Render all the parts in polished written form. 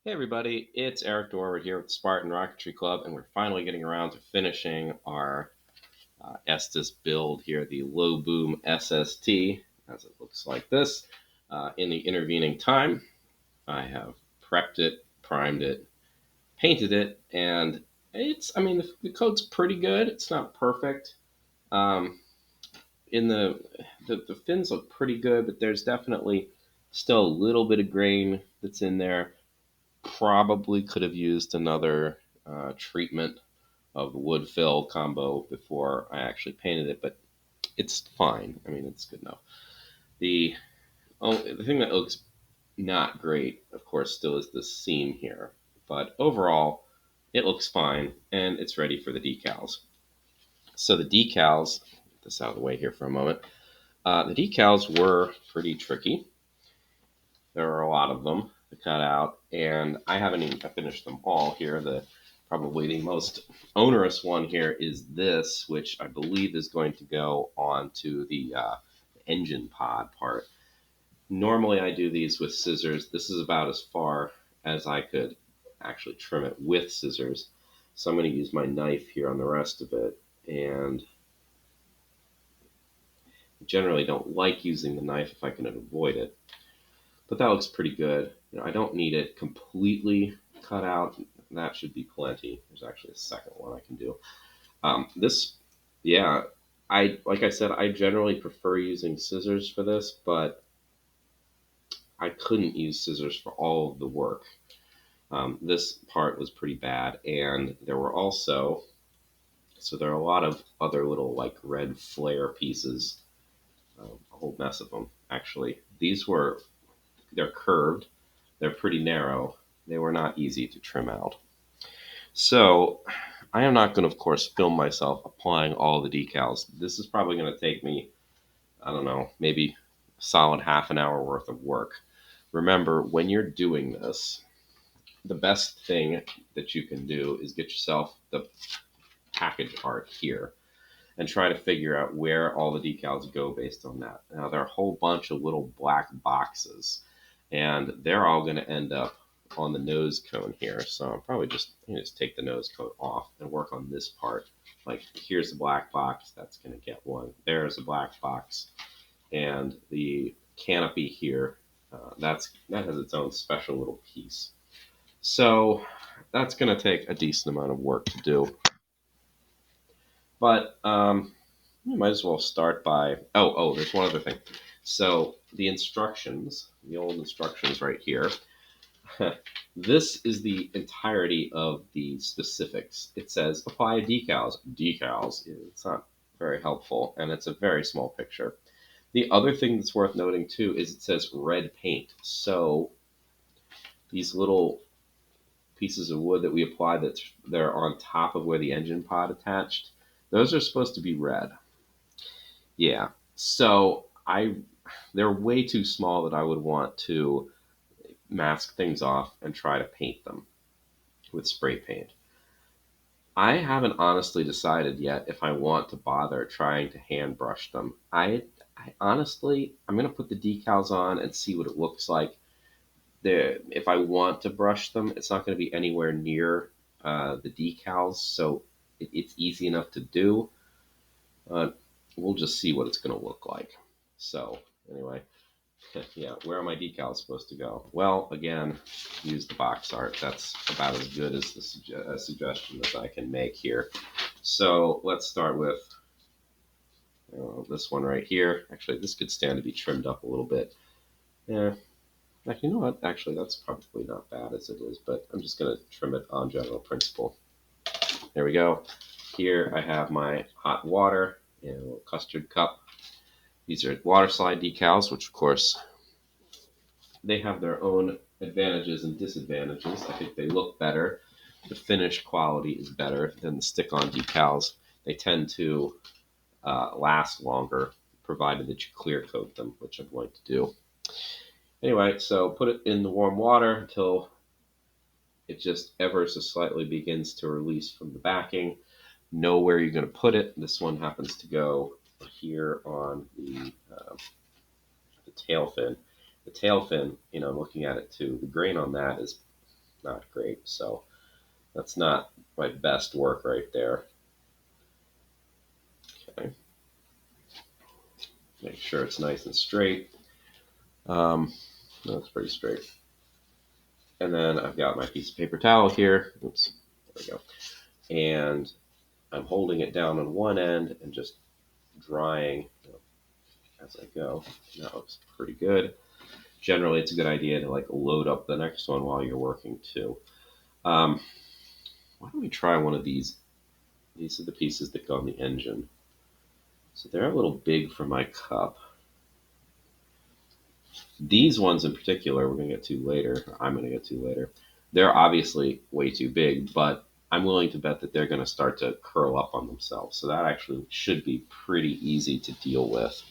Hey everybody, it's Eric Dorward here with the Spartan Rocketry Club, and we're finally getting around to finishing our Estes build here, the Low Boom SST, as it looks like this. In the intervening time, I have prepped it, primed it, painted it, and the coat's pretty good. It's not perfect. Um, in the fins look pretty good, but there's definitely still a little bit of grain that's in there. Probably could have used another treatment of the wood fill combo before I actually painted it, but it's fine. I mean, it's good enough. The the thing that looks not great, of course, still is the seam here, but overall, it looks fine and it's ready for the decals. So the decals, get this out of the way here for a moment. The decals were pretty tricky. There are a lot of them to cut out, and I haven't even finished them all here. Probably the most onerous one here is this, which I believe is going to go onto the engine pod part. Normally I do these with scissors. This is about as far as I could actually trim it with scissors. So I'm going to use my knife here on the rest of it, and I generally don't like using the knife if I can avoid it. But that looks pretty good. I don't need it completely cut out. That should be plenty. There's actually a second one I can do. This, yeah, like I said, I generally prefer using scissors for this, but I couldn't use scissors for all of the work. This part was pretty bad, and there are a lot of other little like red flare pieces, a whole mess of them actually. They're curved, they're pretty narrow, they were not easy to trim out. So I am not going to, of course, film myself applying all the decals. This is probably going to take me, I don't know, maybe a solid half an hour worth of work. Remember, when you're doing this, the best thing that you can do is get yourself the package art here and try to figure out where all the decals go based on that. Now, there are a whole bunch of little black boxes, and they're all going to end up on the nose cone here. So I'm probably just take the nose cone off and work on this part. Like, here's the black box, that's going to get one. There's a black box, and the canopy here, that has its own special little piece. So that's going to take a decent amount of work to do. But you might as well start by, there's one other thing. So the instructions, the old instructions right here, this is the entirety of the specifics. It says apply decals. Decals, it's not very helpful, and it's a very small picture. The other thing that's worth noting too is it says red paint. So these little pieces of wood that we apply they're on top of where the engine pod attached, those are supposed to be red. Yeah. So they're way too small that I would want to mask things off and try to paint them with spray paint. I haven't honestly decided yet if I want to bother trying to hand brush them. I honestly, I'm going to put the decals on and see what it looks like. If I want to brush them, it's not going to be anywhere near the decals, so it's easy enough to do. We'll just see what it's going to look like. So anyway, yeah, where are my decals supposed to go? Well, again, use the box art. That's about as good as the suggestion as I can make here. So let's start with this one right here. Actually, this could stand to be trimmed up a little bit. Yeah, you know what? Actually, that's probably not bad as it is, but I'm just going to trim it on general principle. There we go. Here I have my hot water in a little custard cup. These are water slide decals, which of course they have their own advantages and disadvantages. I think they look better. The finish quality is better than the stick-on decals. They tend to last longer, provided that you clear coat them, which I'm going to do. Anyway, so put it in the warm water until it just ever so slightly begins to release from the backing. Know where you're going to put it. This one happens to go here on the tail fin. The tail fin, looking at it too, the grain on that is not great. So that's not my best work right there. Okay. Make sure it's nice and straight. That's pretty straight. And then I've got my piece of paper towel here. Oops, there we go. And I'm holding it down on one end and just drying as I go. That looks pretty good. Generally, it's a good idea to like load up the next one while you're working too. Um, why don't we try one of these? These are the pieces that go on the engine. So they're a little big for my cup. These ones in particular, we're going to get to later. I'm going to get to later. They're obviously way too big, but I'm willing to bet that they're going to start to curl up on themselves. So that actually should be pretty easy to deal with.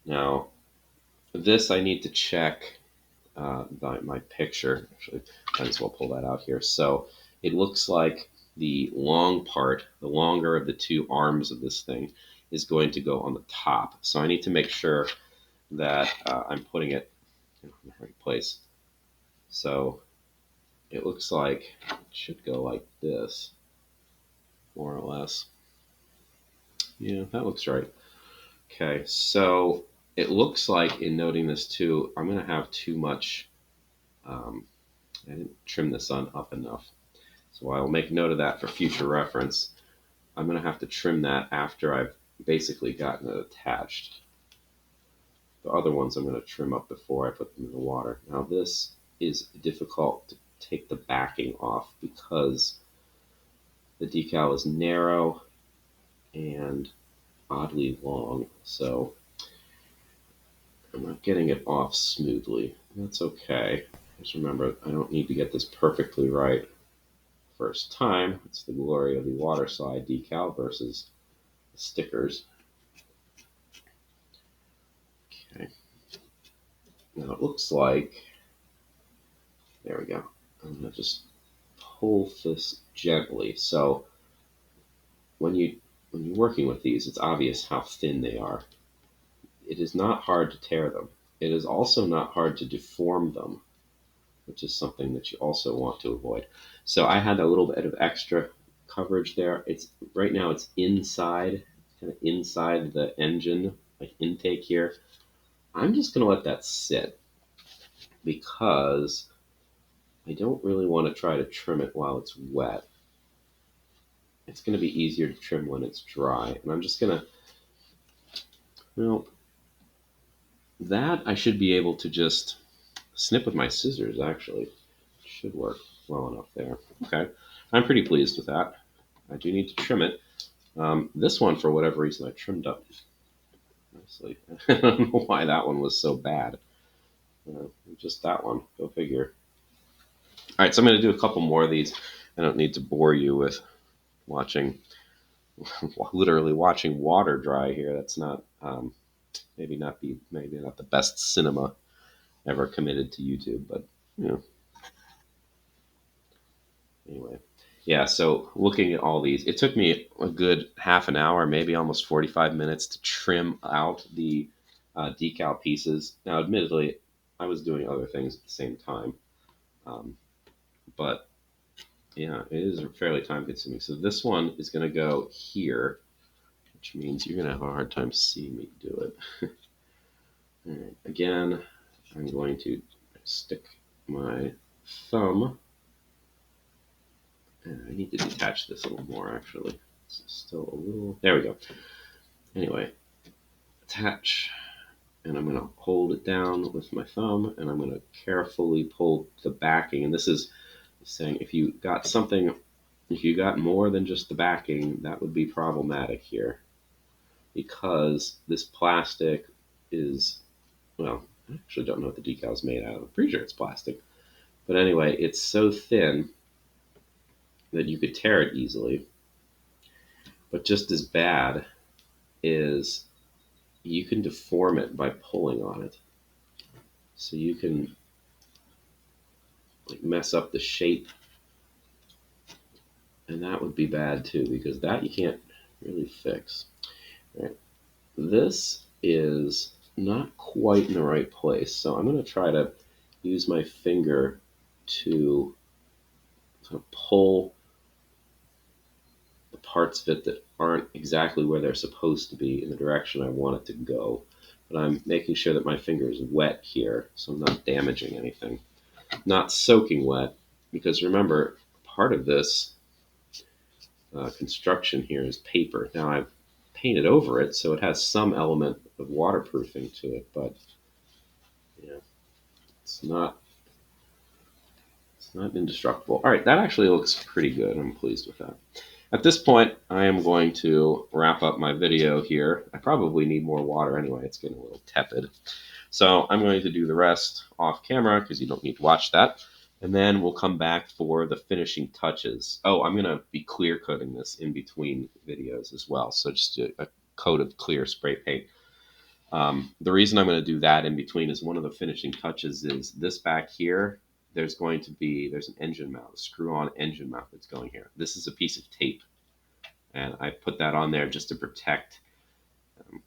Now, this I need to check my picture. Actually, might as well pull that out here. So it looks like the long part, the longer of the two arms of this thing, is going to go on the top. So I need to make sure that I'm putting it in the right place. So it looks like it should go like this, more or less. Yeah, that looks right. Okay, so it looks like in noting this too, I'm going to have too much. I didn't trim this on up enough. So I will make note of that for future reference. I'm going to have to trim that after I've basically gotten it attached. The other ones I'm going to trim up before I put them in the water. Now this is difficult to take the backing off because the decal is narrow and oddly long, so I'm not getting it off smoothly. That's okay. Just remember, I don't need to get this perfectly right first time. It's the glory of the waterside decal versus the stickers. Okay. Now it looks like, there we go. I'm going to just pull this gently. So when you're working with these, it's obvious how thin they are. It is not hard to tear them. It is also not hard to deform them, which is something that you also want to avoid. So I had a little bit of extra coverage there. It's right now it's inside, kind of inside the engine, like intake here. I'm just going to let that sit because I don't really want to try to trim it while it's wet. It's going to be easier to trim when it's dry. And I'm just going to, well, that I should be able to just snip with my scissors, actually. It should work well enough there. Okay. I'm pretty pleased with that. I do need to trim it. This one, for whatever reason, I trimmed up nicely. I don't know why that one was so bad. Just that one. Go figure. All right, so I'm going to do a couple more of these. I don't need to bore you with watching, literally watching water dry here. That's not maybe not the best cinema ever committed to YouTube, but you know. Anyway, yeah. So looking at all these, it took me a good half an hour, maybe almost 45 minutes to trim out the decal pieces. Now, admittedly, I was doing other things at the same time, um, but yeah, it is fairly time consuming. So this one is going to go here, which means you're going to have a hard time seeing me do it. All right. Again, I'm going to stick my thumb. I need to detach this a little more, actually. It's still a little. There we go. Anyway, attach. And I'm going to hold it down with my thumb, and I'm going to carefully pull the backing. And this is saying if you got more than just the backing, that would be problematic here. Because this plastic is, well, I actually don't know what the decal is made out of. I'm pretty sure it's plastic. But anyway, it's so thin that you could tear it easily. But just as bad is you can deform it by pulling on it. So you can like mess up the shape. And that would be bad too, because that you can't really fix. Right. This is not quite in the right place. So I'm going to try to use my finger to sort of pull the parts of it that aren't exactly where they're supposed to be in the direction I want it to go. But I'm making sure that my finger is wet here, so I'm not damaging anything. Not soaking wet, because remember, part of this construction here is paper. Now I've painted over it, so it has some element of waterproofing to it, but yeah, it's not indestructible. All right, that actually looks pretty good. I'm pleased with that. At this point, I am going to wrap up my video here. I probably need more water anyway. It's getting a little tepid. So I'm going to do the rest off camera because you don't need to watch that. And then we'll come back for the finishing touches. Oh, I'm going to be clear coating this in between videos as well. So just a coat of clear spray paint. The reason I'm going to do that in between is one of the finishing touches is this back here. There's an engine mount, a screw-on engine mount that's going here. This is a piece of tape, and I put that on there just to protect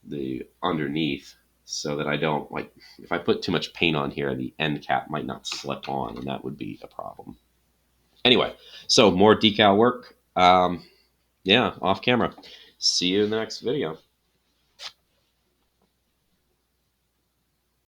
the underneath, so that I don't, like, if I put too much paint on here, the end cap might not slip on, and that would be a problem. Anyway, so more decal work. Yeah, off camera. See you in the next video.